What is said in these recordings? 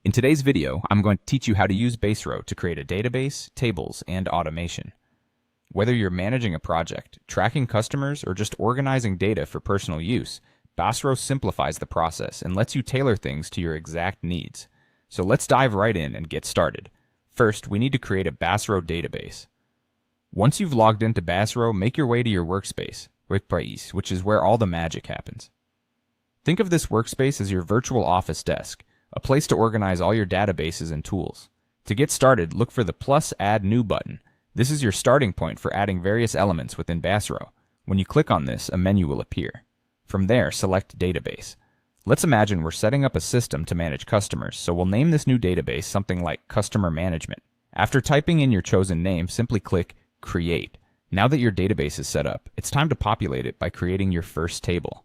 In today's video, I'm going to teach you how to use Baserow to create a database, tables, and automation. Whether you're managing a project, tracking customers, or just organizing data for personal use, Baserow simplifies the process and lets you tailor things to your exact needs. So let's dive right in and get started. First, we need to create a Baserow database. Once you've logged into Baserow, make your way to your workspace, which is where all the magic happens. Think of this workspace as your virtual office desk, a place to organize all your databases and tools. To get started, look for the plus Add New button. This is your starting point for adding various elements within Baserow. When you click on this, a menu will appear. From there, select Database. Let's imagine we're setting up a system to manage customers, so we'll name this new database something like Customer Management. After typing in your chosen name, simply click Create. Now that your database is set up, it's time to populate it by creating your first table,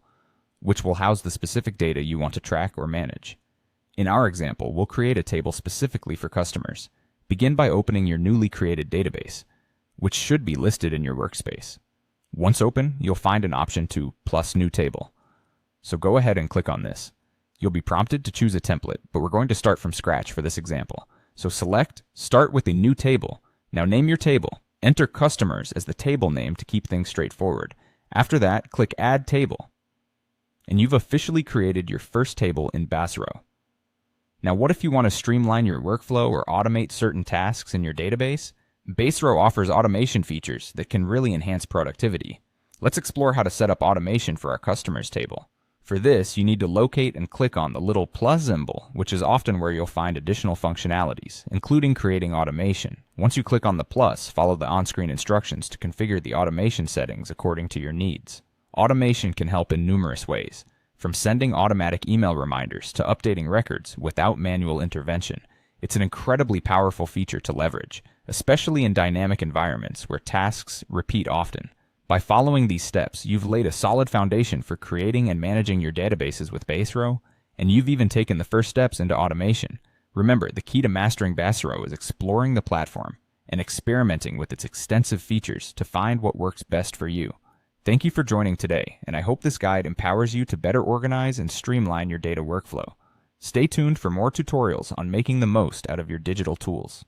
which will house the specific data you want to track or manage. In our example, we'll create a table specifically for customers. Begin by opening your newly created database, which should be listed in your workspace. Once open, you'll find an option to plus New Table. So go ahead and click on this. You'll be prompted to choose a template, but we're going to start from scratch for this example. So select Start with a New Table. Now name your table. Enter Customers as the table name to keep things straightforward. After that, click Add Table. And you've officially created your first table in Baserow. Now, what if you want to streamline your workflow or automate certain tasks in your database? Baserow offers automation features that can really enhance productivity. Let's explore how to set up automation for our customers table. For this, you need to locate and click on the little plus symbol, which is often where you'll find additional functionalities, including creating automation. Once you click on the plus, follow the on-screen instructions to configure the automation settings according to your needs. Automation can help in numerous ways, from sending automatic email reminders to updating records without manual intervention. It's an incredibly powerful feature to leverage, especially in dynamic environments where tasks repeat often. By following these steps, you've laid a solid foundation for creating and managing your databases with Baserow, and you've even taken the first steps into automation. Remember, the key to mastering Baserow is exploring the platform and experimenting with its extensive features to find what works best for you. Thank you for joining today, and I hope this guide empowers you to better organize and streamline your data workflow. Stay tuned for more tutorials on making the most out of your digital tools.